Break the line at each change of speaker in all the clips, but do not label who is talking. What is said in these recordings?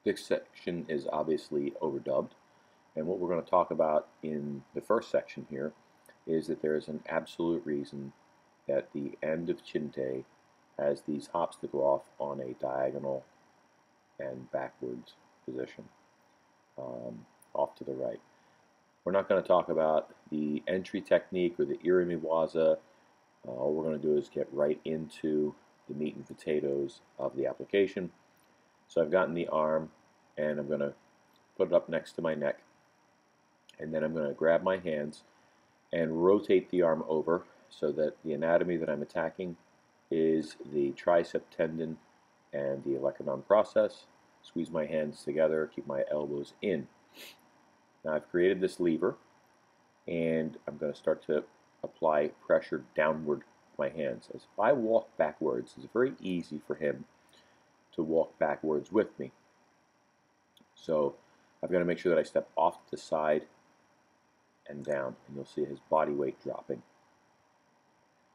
This section is obviously overdubbed, and what we're going to talk about in the first section here is that there is an absolute reason that the end of Chinte has these hops that go off on a diagonal and backwards position, off to the right. We're not going to talk about the entry technique or the irimiwaza. All we're going to do is get right into the meat and potatoes of the application. So I've gotten the arm, and I'm going to put it up next to my neck, and then I'm going to grab my hands and rotate the arm over so that the anatomy that I'm attacking is the tricep tendon and the olecranon process. Squeeze my hands together, keep my elbows in. Now I've created this lever, and I'm going to start to apply pressure downward with my hands. As if I walk backwards, it's very easy for him to walk backwards with me. So I've got to make sure that I step off to the side and down, and you'll see his body weight dropping.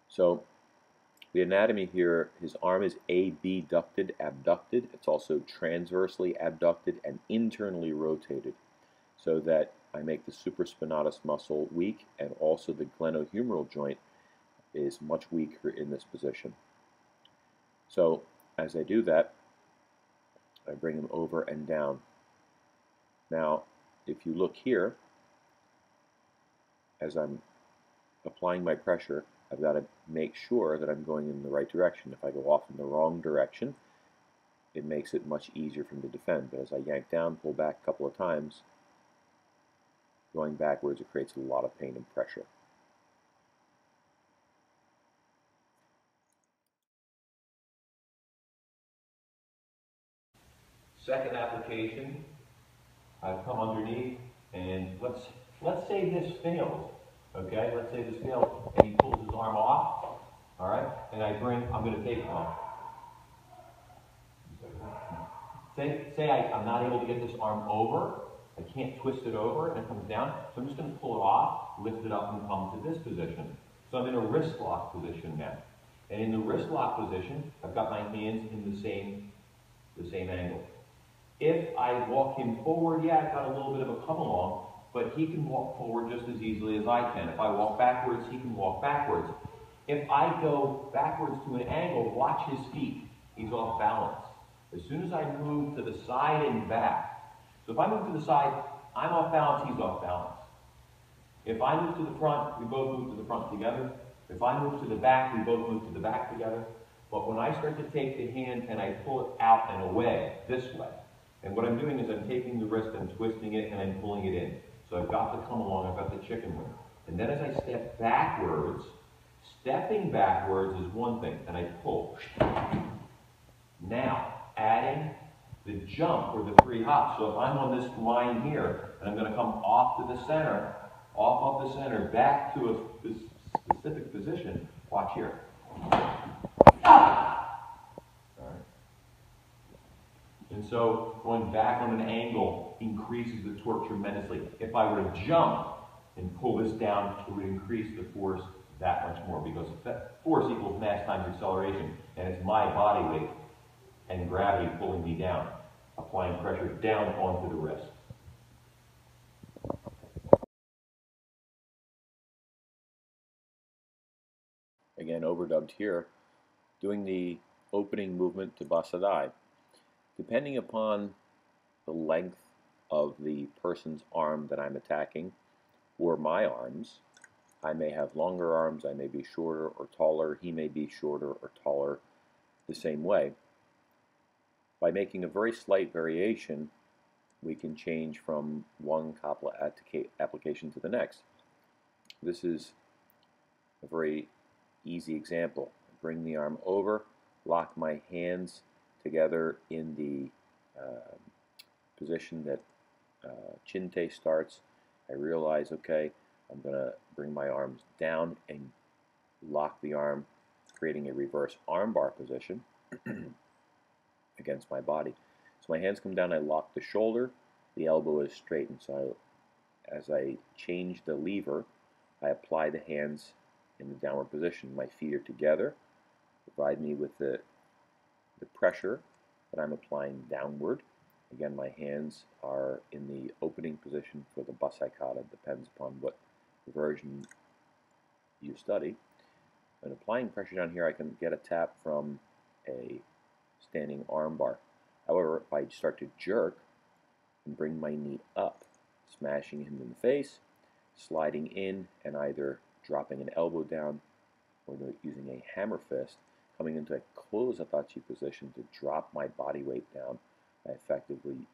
So the anatomy here, his arm is abducted, abducted. It's also transversely abducted and internally rotated, so that I make the supraspinatus muscle weak, and also the glenohumeral joint is much weaker in this position. So as I do that, I bring him over and down. Now, if you look here, as I'm applying my pressure, I've got to make sure that I'm going in the right direction. If I go off in the wrong direction, it makes it much easier for him to defend. But as I yank down, pull back a couple of times, going backwards, it creates a lot of pain and pressure.
Second application, I've come underneath, and let's say this fails. Okay, let's say this fails, and he pulls his arm off. All right, and I'm going to take him off. Say I'm not able to get this arm over. I can't twist it over, and it comes down. So I'm just going to pull it off, lift it up, and come to this position. So I'm in a wrist lock position now. And in the wrist lock position, I've got my hands in the same angle. If I walk him forward, yeah, I've got a little bit of a come along, but he can walk forward just as easily as I can. If I walk backwards, he can walk backwards. If I go backwards to an angle, watch his feet. He's off balance. As soon as I move to the side and back, so if I move to the side, I'm off balance, he's off balance. If I move to the front, we both move to the front together. If I move to the back, we both move to the back together. But when I start to take the hand and I pull it out and away, this way, and what I'm doing is I'm taking the wrist and twisting it and I'm pulling it in. So I've got the come along, I've got the chicken wing. And then as I step backwards, stepping backwards is one thing, and I pull. Now, adding the jump or the free hop. So if I'm on this line here, and I'm going to come off to the center, off of the center, back to a specific position, watch here. And so going back on an angle increases the torque tremendously. If I were to jump and pull this down, it would increase the force that much more, because force equals mass times acceleration, and it's my body weight and gravity pulling me down, applying pressure down onto the wrist.
Again, overdubbed here, doing the opening movement to Bassai Dai. Depending upon the length of the person's arm that I'm attacking, or my arms, I may have longer arms, I may be shorter or taller, he may be shorter or taller the same way. By making a very slight variation, we can change from one Kata application to the next. This is a very easy example. Bring the arm over, lock my hands together in the position that Chinte starts. I realize, okay, I'm going to bring my arms down and lock the arm, creating a reverse armbar position against my body. So my hands come down, I lock the shoulder, the elbow is straightened. So as I change the lever, I apply the hands in the downward position. My feet are together, provide me with the pressure that I'm applying downward, Again, my hands are in the opening position for the Bassai Kata. Depends upon what version you study. And applying pressure down here, I can get a tap from a standing arm bar. However, if I start to jerk and bring my knee up, smashing him in the face, sliding in and either dropping an elbow down or using a hammer fist, coming into a close atachi position to drop my body weight down, I effectively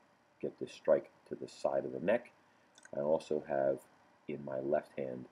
get this strike to the side of the neck. I also have in my left hand,